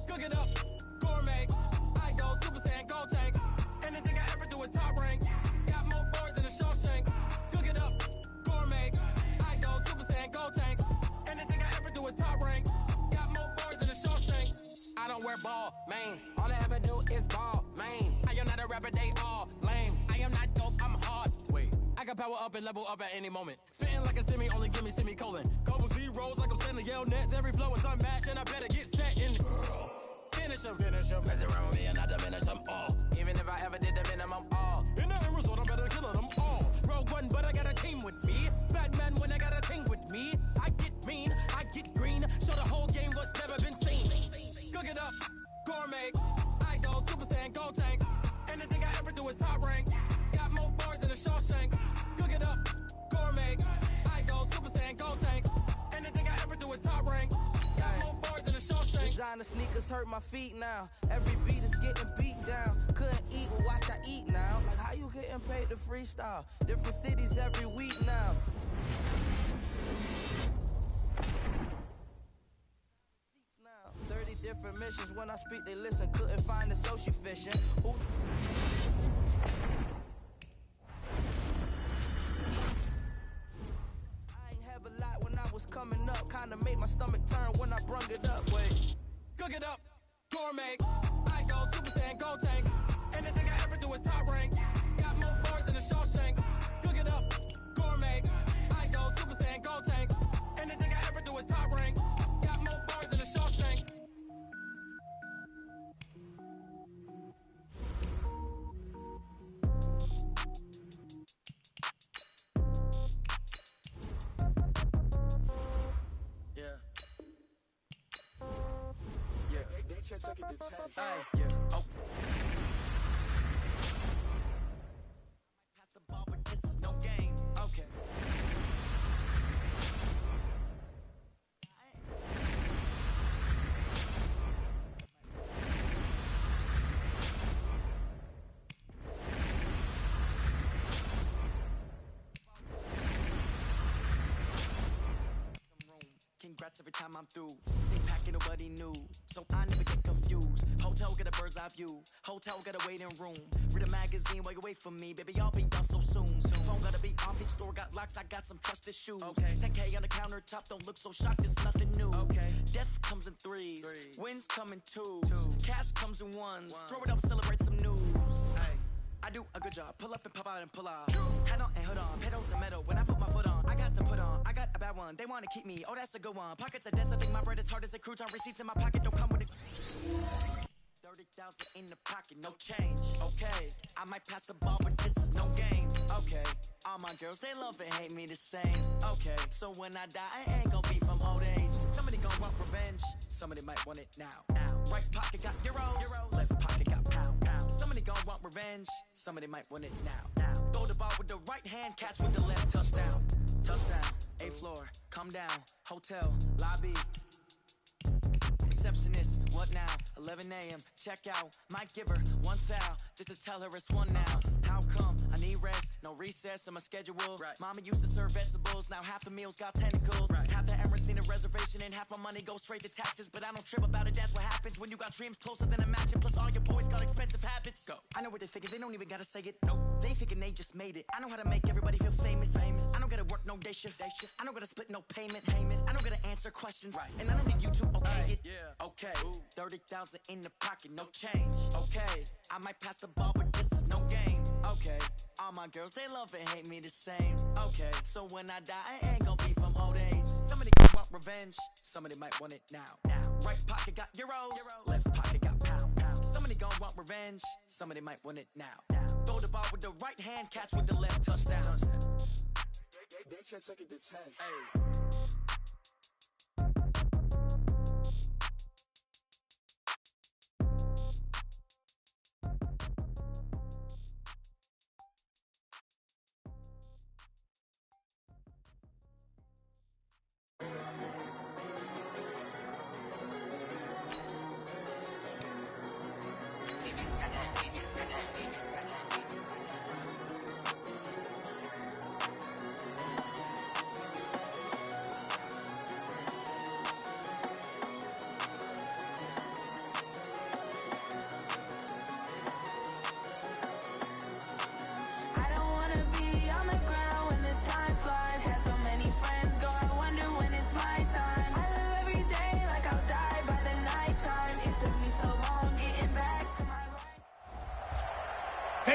Cook it up, gourmet. I go Super Saiyan, go tank. Anything I ever do is top rank. Got more boards than a Shawshank. Cook it up, gourmet. I go Super Saiyan, go tank. Anything I ever do is top rank. Got more boards than a Shawshank. I don't wear ball mains. All I ever do is ball main. I am not a rapper, they all lame. I am not dope, I'm hard. Wait, I can power up and level up at any moment. Spitting like a semi, only give me semicolon. Couple zeros like I'm sending yell nets. Every flow is unmatched and I better get set in. Finish them. Mess around with me and I diminish them all. Even if I ever did the minimum all. In the end result, I'm better killing them all. Rogue One, but I got a team with me. Batman when I got a team with me. I get mean, I get green. Show the whole game what's never been seen. Cook it up, gourmet. I go Super Saiyan, go tank. Anything I ever do is top rank. Got more bars than a Shawshank. Cook it up, gourmet. I go Super Saiyan, go tank. Anything I ever do is top rank. Got more bars than a Shawshank. Designer sneakers hurt my feet now. Every beat is getting beat down. Couldn't eat, well watch I eat now. Like how you getting paid to freestyle? Different cities every week now. 30 different missions. When I speak, they listen. Couldn't find it, so she fishing. Who? I ain't have a lot when I was coming up. Kinda made my stomach turn when I brung it up. Wait. Cook it up, gourmet. I go Super Saiyan, go tank. Anything I ever do is top rank. Got more bars than a Shawshank. Cook it up, gourmet. I go Super Saiyan, go tank. Anything I ever do is top rank. Got more bars than a Shawshank. Took it to 10. Hey, yeah. Oh. Pass the ball, but this is no game. Okay. Congrats every time I'm through. Same packing, nobody knew, so I never get confused. Hotel get a bird's eye view. Hotel get a waiting room. Read a magazine while you wait for me, baby. I'll be done so soon. Phone gotta be off. Each store got locks. I got some trusted shoes. Okay. 10K on the countertop. Don't look so shocked. It's nothing new. Okay. Death comes in threes. Wins come in twos. Cash comes in ones. Throw it up, celebrate some news. Hey. I do a good job, pull up and pop out and pull off. Head on and hood on, pedal to metal. When I put my foot on, I got to put on. I got a bad one, they wanna keep me. Oh, that's a good one. Pockets are dense, I think my bread is hard as a crouton. Receipts in my pocket don't come with it. 30,000 in the pocket, no change. Okay, I might pass the ball, but this is no game. Okay, all my girls, they love and hate me the same. Okay, so when I die, I ain't gon' be from old age. Somebody gon' want revenge, somebody might want it now. Right pocket got euros, left pocket got pound. Somebody gon' want revenge, somebody might want it now. Throw the ball with the right hand, catch with the left, touchdown. Touchdown, 8th floor, come down, hotel, lobby. Receptionist, what now? 11 a.m. Check out. Might give her one foul just to tell her it's one now. How come? I need rest, no recess in my schedule. Right. Mama used to serve vegetables, now half the meals got tentacles. Right. Half the Emirates need a reservation and half my money goes straight to taxes. But I don't trip about it, that's what happens when you got dreams closer than a matching. Plus all your boys got expensive habits. Go. I know what they're thinking, they don't even gotta say it. Nope. They thinking they just made it. I know how to make everybody feel famous. I don't gotta work no day shift. I don't gotta split no payment. I don't gotta answer questions. Right. And I don't need you to okay it. Yeah. Okay, 30,000 in the pocket, no change. Okay, I might pass the ball, but this is no game. Okay, all my girls, they love and hate me the same. Okay, so when I die, I ain't gon' be from old age. Somebody gon' want revenge, somebody might want it now. Right pocket got euros, left pocket got pound. Somebody gon' want revenge, somebody might want it now. Throw the ball with the right hand, catch with the left, touchdown. They took it to 10. Hey.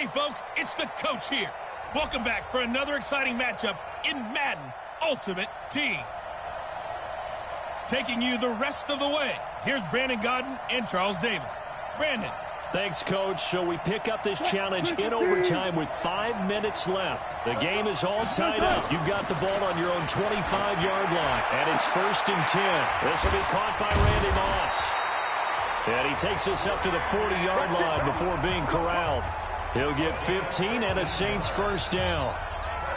Hey, folks, it's the coach here. Welcome back for another exciting matchup in Madden Ultimate Team. Taking you the rest of the way, here's Brandon Godden and Charles Davis. Brandon. Thanks, Coach. So we pick up this challenge in overtime with 5 minutes left. The game is all tied up. You've got the ball on your own 25-yard line, and it's 1st and 10. This will be caught by Randy Moss. And he takes us up to the 40-yard line before being corralled. He'll get 15 and a Saints first down.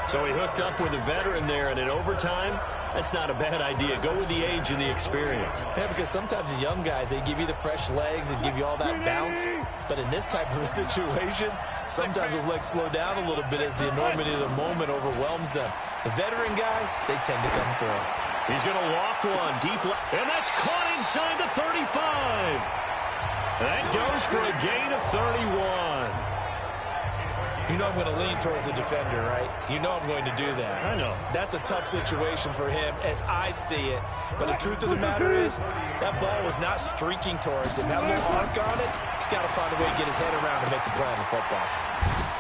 So he hooked up with a veteran there, and in overtime, that's not a bad idea. Go with the age and the experience. Yeah, because sometimes the young guys, they give you the fresh legs and give you all that bounce. But in this type of a situation, sometimes those legs slow down a little bit as the enormity of the moment overwhelms them. The veteran guys, they tend to come through. He's going to loft one deep left, and that's caught inside the 35. That goes for a gain of 31. You know I'm going to lean towards the defender, right? You know I'm going to do that. I know. That's a tough situation for him as I see it. But the truth of the matter is, that ball was not streaking towards him. That little arc on it, he's got to find a way to get his head around and make the play on the football.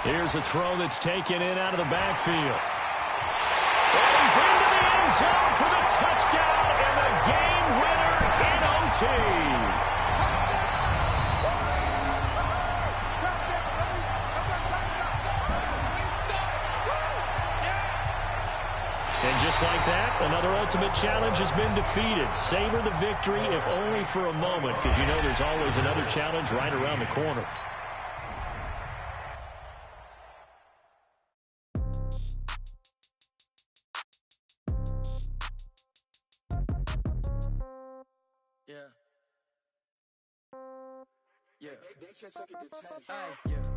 Here's a throw that's taken in out of the backfield. And he's into the end zone for the touchdown and the game winner in OT. And just like that, another ultimate challenge has been defeated. Savor the victory, if only for a moment, because you know there's always another challenge right around the corner.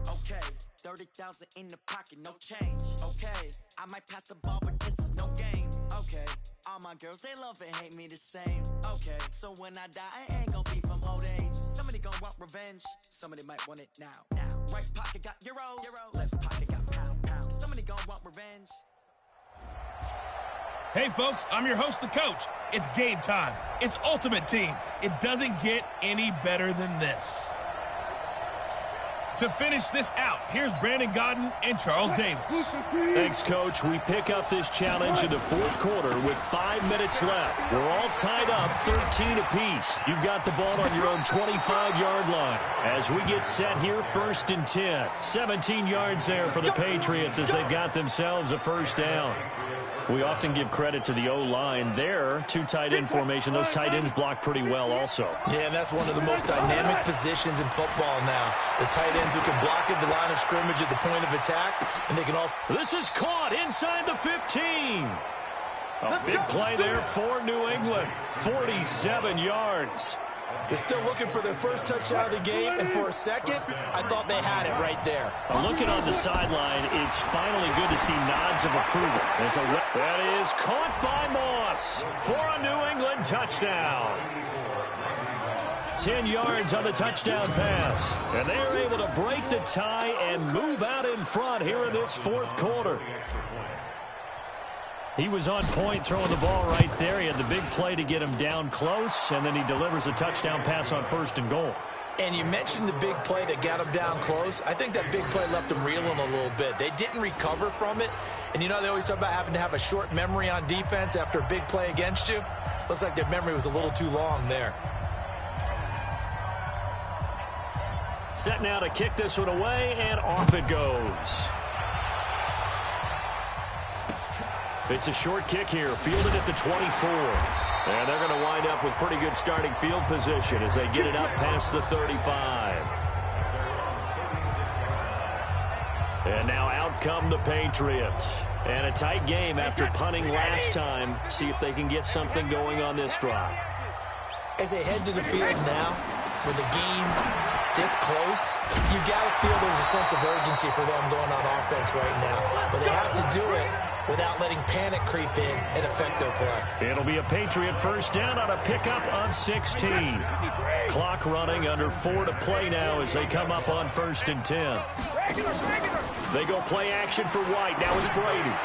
Okay, 30,000 in the pocket, no change. Okay, I might pass the ball, but this is no game. Okay, all my girls, they love and hate me the same. Okay, so when I die, I ain't gonna be from old age. Somebody gonna want revenge, somebody might want it now. Right pocket got euros, left pocket got pound. Somebody gonna want revenge. Hey, folks, I'm your host, the coach. It's game time. It's Ultimate Team. It doesn't get any better than this. To finish this out, here's Brandon Godden and Charles Davis. Thanks, Coach. We pick up this challenge in the 4th quarter with 5 minutes left. We're all tied up 13 apiece. You've got the ball on your own 25-yard line. As we get set here, 1st and 10. 17 yards there for the Patriots as they've got themselves a first down. We often give credit to the O-line there. 2 tight end formation. Those tight ends block pretty well also. Yeah, and that's one of the most dynamic positions in football now. The tight ends who can block at the line of scrimmage at the point of attack, and they can also... This is caught inside the 15. A big play there for New England. 47 yards. They're still looking for their first touchdown of the game, and for a second, I thought they had it right there. Looking on the sideline, it's finally good to see nods of approval. That is caught by Moss for a New England touchdown. 10 yards on the touchdown pass. And they are able to break the tie and move out in front here in this 4th quarter. He was on point throwing the ball right there. He had the big play to get him down close, and then he delivers a touchdown pass on 1st and goal. And you mentioned the big play that got him down close. I think that big play left him reeling a little bit. They didn't recover from it. And you know they always talk about having to have a short memory on defense after a big play against you. Looks like their memory was a little too long there. Set now to kick this one away, and off it goes. It's a short kick here, fielded at the 24. And they're going to wind up with pretty good starting field position as they get it up past the 35. And now out come the Patriots. And a tight game after punting last time. See if they can get something going on this drive. As they head to the field now, with the game this close, you got to feel there's a sense of urgency for them going on offense right now. But they have to do it without letting panic creep in and affect their play. It'll be a Patriot first down on a pickup of 16. Clock running, under 4 to play now as they come up on 1st and 10. They go play action for White. Now it's Brady.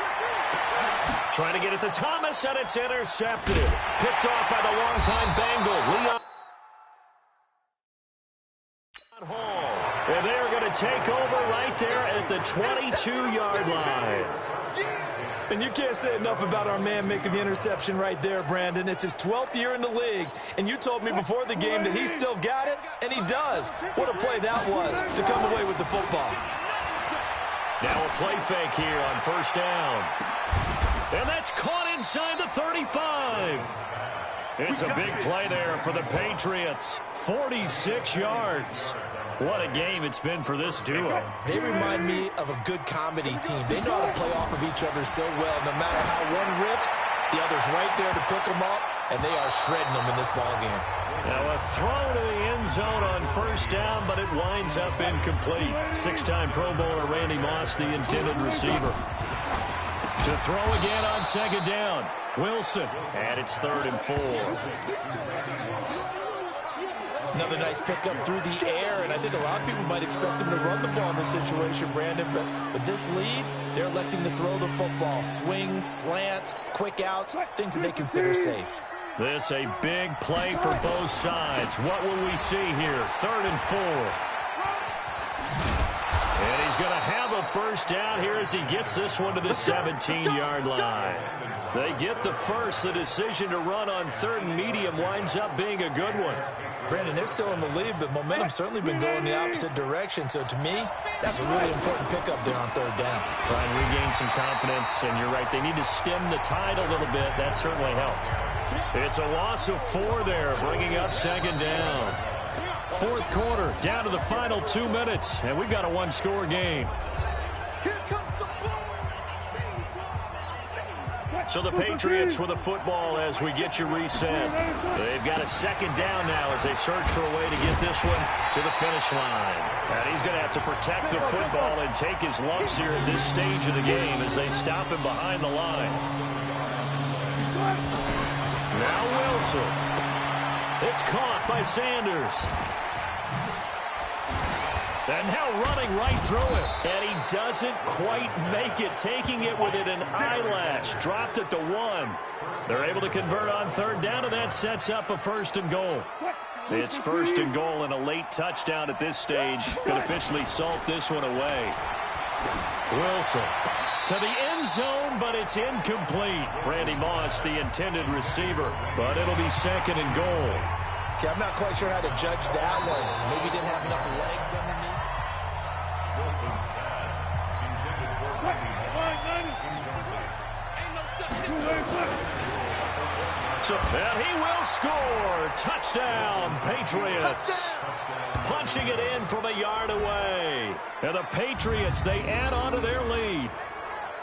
Trying to get it to Thomas, and it's intercepted. Picked off by the longtime Bengal, Leon Hall. And they're going to take over right there at the 22-yard line. And you can't say enough about our man making the interception right there, Brandon. It's his 12th year in the league, and you told me before the game that he still got it, and he does. What a play that was to come away with the football. Now a play fake here on first down. And that's caught inside the 35. It's a big play there for the Patriots. 46 yards. What a game it's been for this duo. They remind me of a good comedy team. They know how to play off of each other so well. No matter how one riffs, the other's right there to pick them up, and they are shredding them in this ballgame. Now a throw to the end zone on first down, but it winds up incomplete. Six-time Pro Bowler Randy Moss, the intended receiver. To throw again on second down. Wilson, and it's 3rd and 4. Another nice pickup through the air, and I think a lot of people might expect him to run the ball in this situation, Brandon, but with this lead, they're electing to throw the football. Swings, slants, quick outs, things that they consider safe. This a big play for both sides. What will we see here? 3rd and 4. And he's going to have a first down here as he gets this one to the 17-yard line. They get the first. The decision to run on 3rd and medium winds up being a good one. Brandon, they're still in the lead, but momentum's certainly been going the opposite direction. So to me, that's a really important pickup there on 3rd down. Trying to regain some confidence, and you're right. They need to stem the tide a little bit. That certainly helped. It's a loss of 4 there, bringing up 2nd down. 4th quarter, down to the final 2 minutes, and we've got a one-score game. So the Patriots with the football as we get you reset. They've got a 2nd down now as they search for a way to get this one to the finish line. And he's going to have to protect the football and take his lumps here at this stage of the game as they stop him behind the line. Now Wilson. It's caught by Sanders. And now running right through it. And he doesn't quite make it. Taking it within an eyelash. Dropped at the 1. They're able to convert on 3rd down, and that sets up a 1st and goal. It's 1st and goal, and a late touchdown at this stage could officially salt this one away. Wilson to the end zone, but it's incomplete. Randy Moss, the intended receiver, but it'll be 2nd and goal. Okay, I'm not quite sure how to judge that one. Maybe didn't have enough legs underneath. And he will score. Touchdown, Patriots. Punching it in from a yard away. And the Patriots, they add on to their lead.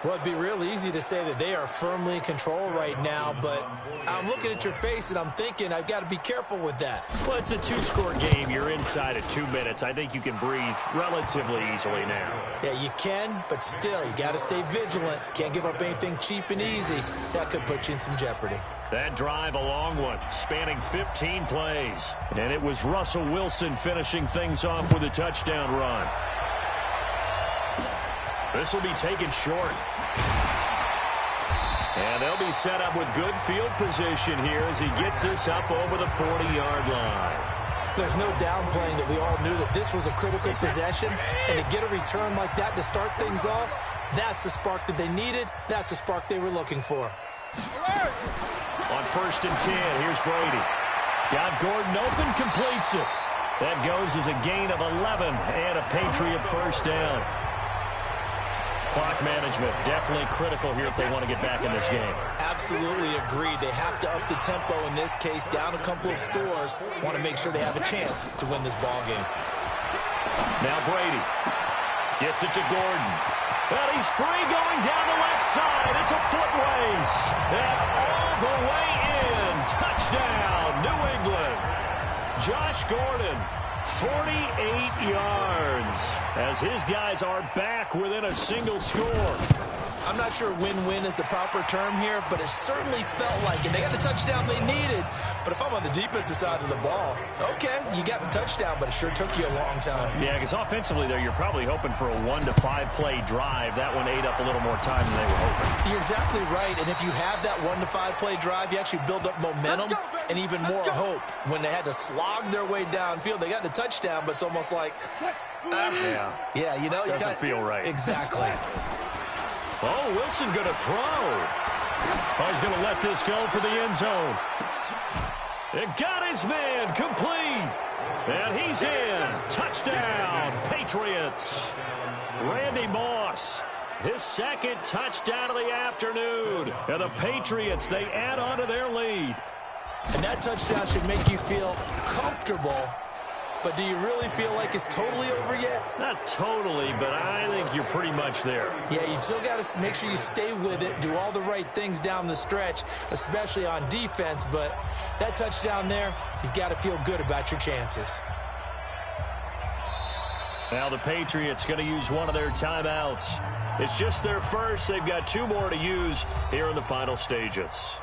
Well, it'd be real easy to say that they are firmly in control right now, but I'm looking at your face and I'm thinking I've got to be careful with that. Well, it's a 2-score game. You're inside of 2 minutes. I think you can breathe relatively easily now. Yeah, you can, but still, you got to stay vigilant. Can't give up anything cheap and easy. That could put you in some jeopardy. That drive, a long one, spanning 15 plays. And it was Russell Wilson finishing things off with a touchdown run. This will be taken short. And they'll be set up with good field position here as he gets this up over the 40-yard line. There's no downplaying that we all knew that this was a critical possession, and to get a return like that to start things off, that's the spark that they needed. That's the spark they were looking for. On 1st and 10, here's Brady. Got Gordon open, completes it. That goes as a gain of 11 and a Patriot 1st down. Clock management definitely critical here if they want to get back in this game. Absolutely agreed. They have to up the tempo in this case, down a couple of scores. Want to make sure they have a chance to win this ball game. Now Brady gets it to Gordon. Well, he's free going down the left side. It's a foot race. And all the way in. Touchdown, New England. Josh Gordon, 48 yards, as his guys are back within a single score. I'm not sure win-win is the proper term here, but it certainly felt like it. They got the touchdown they needed, but if I'm on the defensive side of the ball, okay, you got the touchdown, but it sure took you a long time. Yeah, because offensively there, you're probably hoping for a 1 to 5 play drive. That one ate up a little more time than they were hoping. You're exactly right, and if you have that 1 to 5 play drive, you actually build up momentum, and even more hope when they had to slog their way downfield. They got the touchdown, but it's almost like, yeah, you know, doesn't feel right. Exactly. Oh, Wilson going to throw. Oh, he's going to let this go for the end zone. It got his man complete. And he's in. Touchdown, Patriots. Randy Moss, his second touchdown of the afternoon. And the Patriots, they add on to their lead. And that touchdown should make you feel comfortable. But do you really feel like it's totally over yet? Not totally, but I think you're pretty much there. Yeah, you've still got to make sure you stay with it, do all the right things down the stretch, especially on defense. But that touchdown there, you've got to feel good about your chances. Now the Patriots going to use one of their timeouts. It's just their first. They've got 2 more to use here in the final stages.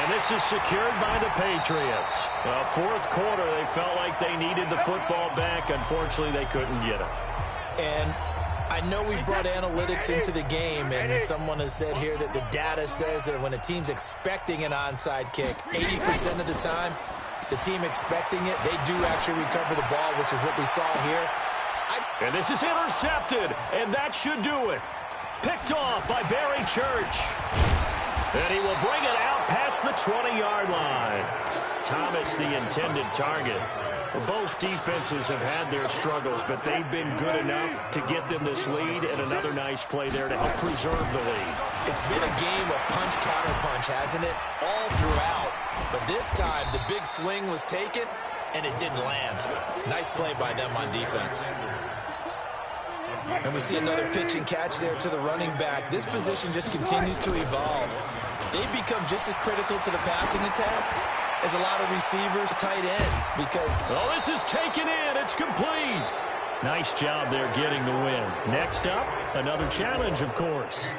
This is secured by the Patriots. Well, fourth quarter, they felt like they needed the football back. Unfortunately, they couldn't get it. And I know we brought analytics into the game, and someone has said here that the data says that when a team's expecting an onside kick, 80% of the time, the team expecting it, they do actually recover the ball, which is what we saw here. And this is intercepted, and that should do it. Picked off by Barry Church. And he will bring it out past the 20-yard line. Thomas, the intended target. Both defenses have had their struggles, but they've been good enough to get them this lead, and another nice play there to help preserve the lead. It's been a game of punch-counter-punch, hasn't it? All throughout. But this time, the big swing was taken, and it didn't land. Nice play by them on defense. And we see another pitch and catch there to the running back. This position just continues to evolve. They've become just as critical to the passing attack as a lot of receivers, tight ends, because... Oh, this is taken in. It's complete. Nice job there getting the win. Next up, another challenge, of course.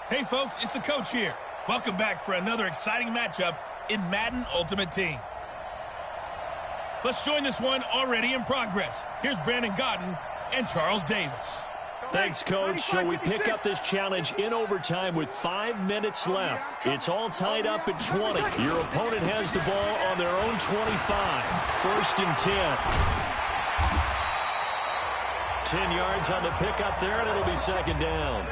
Hey folks, it's the coach here. Welcome back for another exciting matchup in Madden Ultimate Team. Let's join this one already in progress. Here's Brandon Godden and Charles Davis. Thanks, Coach. So we pick up this challenge in overtime with 5 minutes left. It's all tied up at 20. Your opponent has the ball on their own 25. 1st and 10. 10 yards on the pickup there, and it'll be 2nd down.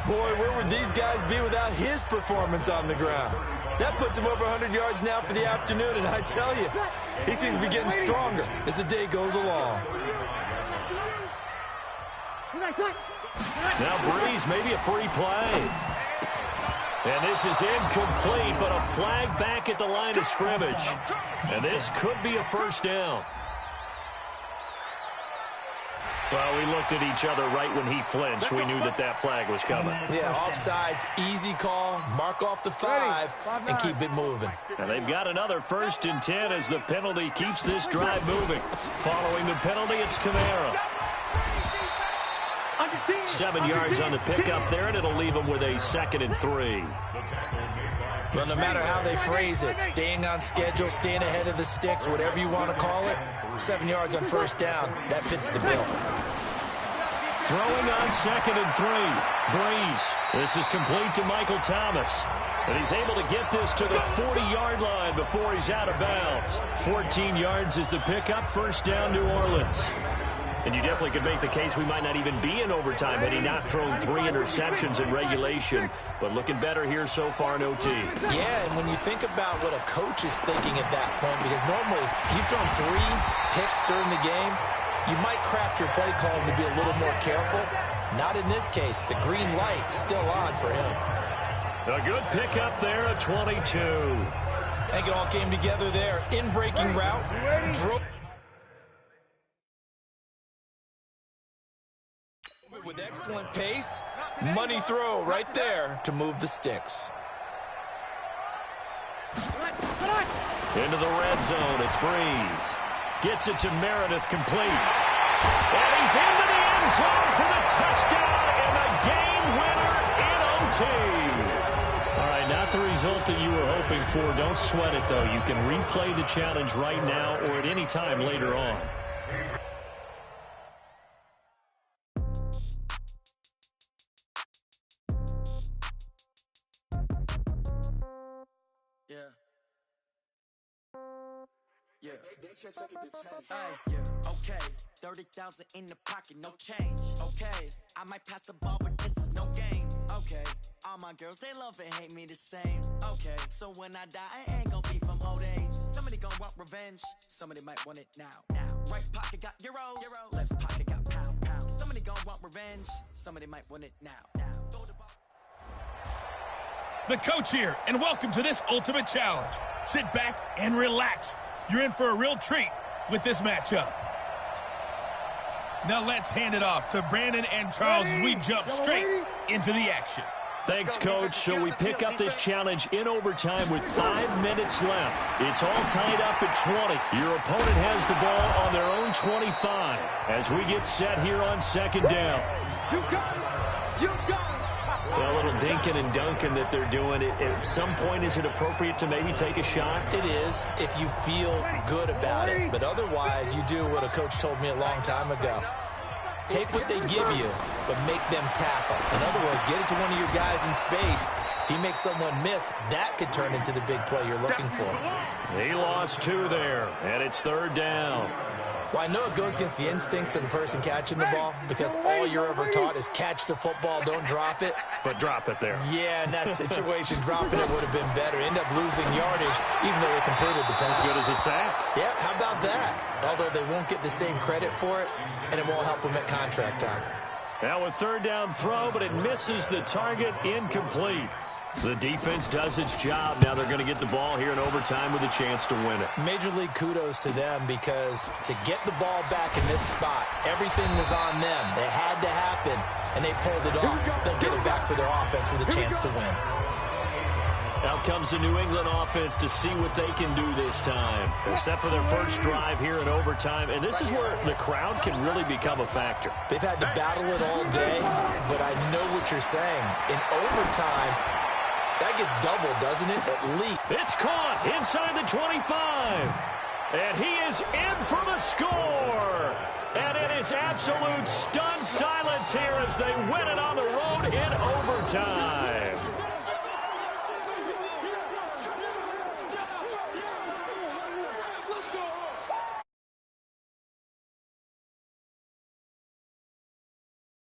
Boy, where would these guys be without his performance on the ground? That puts him over 100 yards now for the afternoon, and I tell you, he seems to be getting stronger as the day goes along. Now Breeze, maybe a free play. And this is incomplete, but a flag back at the line of scrimmage. And this could be a 1st down. Well, we looked at each other right when he flinched. We knew that that flag was coming. Yeah, offsides, easy call, mark off the 5, and keep it moving. And they've got another 1st and 10 as the penalty keeps this drive moving. Following the penalty, it's Kamara. 7 yards on the pickup there, and it'll leave them with a 2nd and 3. Well, no matter how they phrase it, staying on schedule, staying ahead of the sticks, whatever you want to call it, 7 yards on 1st down, that fits the bill. Throwing on 2nd and 3. Breeze. This is complete to Michael Thomas. And he's able to get this to the 40-yard line before he's out of bounds. 14 yards is the pickup. 1st down, New Orleans. And you definitely could make the case we might not even be in overtime had he not thrown 3 interceptions in regulation. But looking better here so far in OT. Yeah, and when you think about what a coach is thinking at that point, because normally if you've thrown 3 picks during the game, you might craft your play call to be a little more careful. Not in this case. The green light still on for him. A good pickup there at 22. I think it all came together there. In-breaking route. Drove with excellent pace. Money throw right there to move the sticks. Into the red zone. It's Breeze. Gets it to Meredith complete. And he's into the end zone for the touchdown and the game winner in OT. All right, not the result that you were hoping for. Don't sweat it, though. You can replay the challenge right now or at any time later on. Okay, 30,000 in the pocket, no change. Okay, I might pass the ball, but this is no game. Okay, all my girls, they love and hate me the same. Okay, so when I die, I ain't gonna be from old age. Somebody gonna want revenge, somebody might want it now. Right pocket got euros, left pocket got pound. Somebody gonna want revenge, somebody might want it now. The coach here, and welcome to this Ultimate Challenge. Sit back and relax. You're in for a real treat with this matchup. Now let's hand it off to Brandon and Charles as we jump straight into the action. Thanks, Coach. So we pick up this challenge in overtime with 5 minutes left. It's all tied up at 20. Your opponent has the ball on their own 25 as we get set here on second down. You got it! You got it! A little dinking and dunking that they're doing. At some point, is it appropriate to maybe take a shot? It is, if you feel good about it. But otherwise, you do what a coach told me a long time ago. Take what they give you, but make them tackle. In other words, get it to one of your guys in space. If you make someone miss, that could turn into the big play you're looking for. He lost 2 there, and it's third down. Well, I know it goes against the instincts of the person catching the ball because all you're ever taught is catch the football, don't drop it. But drop it there. Yeah, in that situation, dropping it would have been better. End up losing yardage, even though they completed the pass. As good as a sack. Yeah, how about that? Although they won't get the same credit for it, and it won't help them at contract time. Now a third down throw, but it misses the target, incomplete. The defense does its job. Now they're going to get the ball here in overtime with a chance to win it. Major league kudos to them because to get the ball back in this spot, everything was on them. It had to happen, and they pulled it off. They'll get it back for their offense with a chance to win. Out comes the New England offense to see what they can do this time. Except for their first drive here in overtime. And this is where the crowd can really become a factor. They've had to battle it all day, but I know what you're saying. In overtime, that gets doubled, doesn't it? At least. It's caught inside the 25. And he is in for the score. And it is absolute stunned silence here as they win it on the road in overtime.